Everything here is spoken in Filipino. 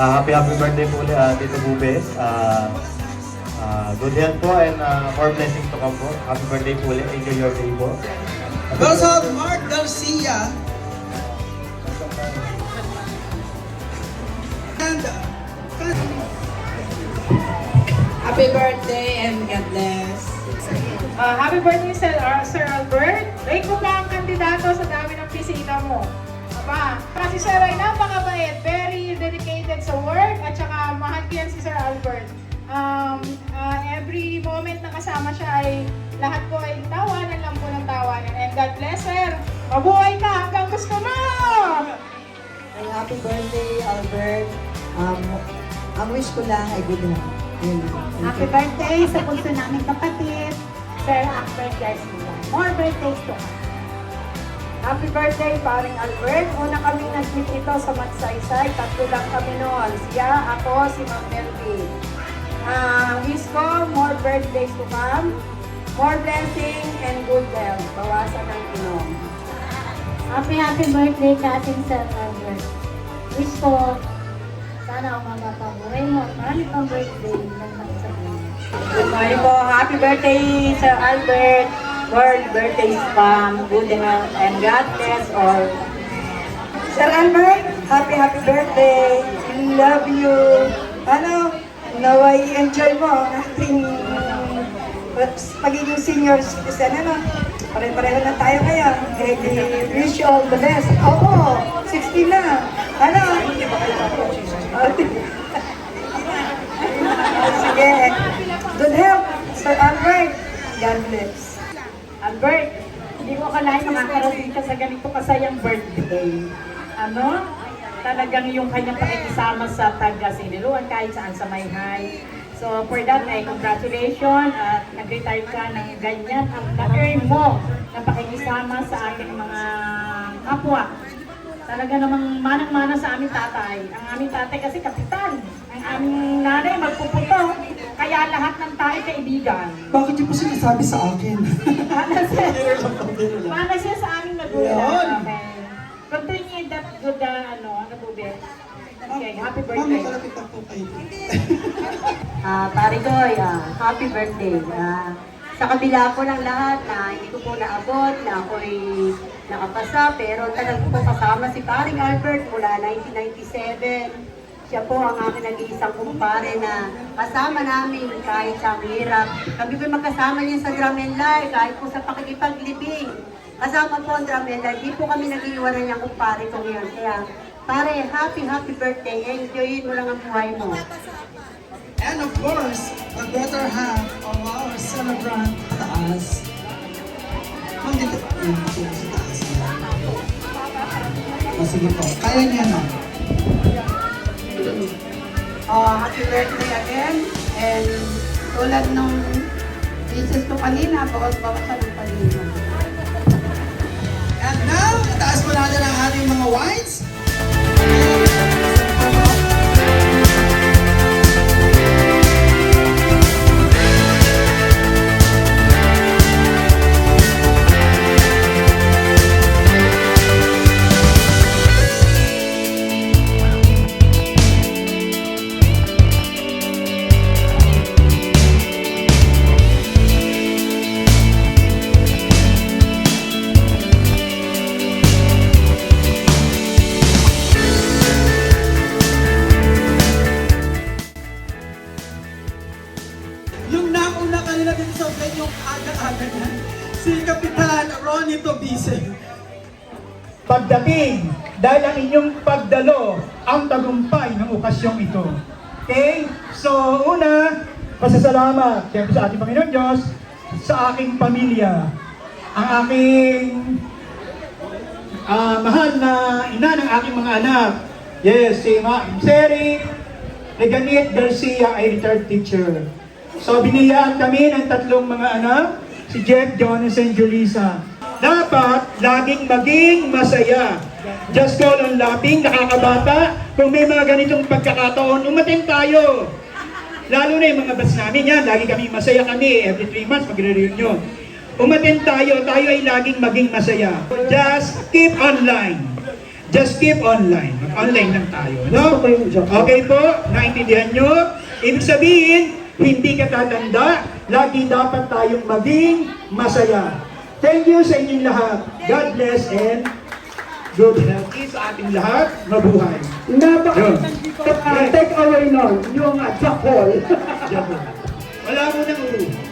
Happy birthday po ulit, Tito Bubes. Good health po and more blessings to come po. Happy birthday po ulit. Enjoy your day po. Girls of Mark Garcia. And Happy birthday and God bless. Happy birthday, Sir Albert. Rate mo pa ang kandidato sa dami ng bisita mo. Aba, kasi Sir ay napakabait, very dedicated sa work, at saka mahal ko yan si Sir Albert. Every moment na kasama siya ay lahat po ay tawanan lang po ng tawanan. And God bless, Sir. Mabuhay ka hanggang gusto mo! Ay, happy birthday, Albert. Ang wish ko lang ay good health. Happy birthday sa puso naming kapatid, Sir Albert Garcia. More birthdays to come. Happy birthday, paring Albert. Una kami nag-meet ito sa Magsaysay. Tatlo lang kami noon. Siya, ako, si Ma'am Melvin. Wish ko, more birthdays to come, more blessing and good health. Bawasan ng inom. Happy birthday ka ating Sir Albert. Wish ko, sana umama pa buhay mo. Marami pang birthday ng magsasabi. Good morning po. Happy birthday, Sir Albert. World birthdays come, good health, and God bless all. Sir Albert, happy birthday. We love you. Naway enjoy mo ang ating pagiging senior citizen. Pare-pareho na tayo ngayon. Wish you all the best. Oo, 60 na. Sige. Good health, Sir Albert. God bless. Albert, hindi ko akalain makakarating ka sa ganito kasayang birthday. Talagang yung kanyang pakikisama sa taga-siniluan kahit saan sa Mayhay. So for that ay congratulations at nag-retire ka ng ganyan ang na-earn mo na pakikisama sa ating mga kapwa. Talaga namang manang-mana sa aming tatay. Ang aming tatay kasi kapitan. Ang aming nanay magpuputo. Kaya lahat ng tayo kaibigan. bakit niyo po sinasabi sa akin? Mana siya sa aming magulang. Okay. Continue that good, Bube. Okay, happy Mami, birthday. kalapit ako kayo. Pare Doy, happy birthday. Sa kabila po ng lahat na hindi ko po naabot, na ako'y nakapasa, pero talagang po kasama si paring Albert mula 1997. Siya po ang aking nag-iisang kumpare na kasama namin kahit sa hirap. Kami po magkasama niya sa drum and live, kahit po sa pakikipaglibing. Kasama po ang drum and live, di po kami nag-iwanan niyang kumpare ko ngayon. Kaya, pare, happy birthday. Enjoyin mo lang ang buhay mo. And of course, the better half of our celebrant taas. Dito sa taas. Sige po, kaya niya na. Happy birthday again. And tulad nung pieces ko kanina, bawas-bawasan ng kanina. And now, itaas po natin ang ating mga wines. Yung nauna kanila dito sa venue, yung aga-aga na, si Kapitan Ronnie Tobise. Pagdating, dahil ang inyong pagdalo ang tagumpay ng okasyong ito. Okay? So, una, pasasalamat siyempre sa ating Panginoon Diyos, sa aking pamilya, ang aking mahal na ina ng aking mga anak. Yes, si Seri Reganit Garcia ay retired teacher. So, biniyaan kami ng tatlong mga anak, si Jeff, Jonas, and Julissa. Dapat laging maging masaya. Just call on laughing, nakakabata. Kung may mga ganitong pagkakataon, umatin tayo. Lalo na yung mga batch namin yan, lagi kami masaya kami. Every 3 months, magre-reunion. Umatin tayo ay laging maging masaya. Just keep online. just keep online. Mag-online lang tayo, no? Gusto ko yung joke. Okay po, naintindihan nyo? Ibig sabihin, hindi ka tatanda, lagi dapat tayong maging masaya. Thank you sa inyong lahat. God bless and good health sa ating lahat. Mabuhay. Yun. Take away nun, yung jack hole. Wala mo nang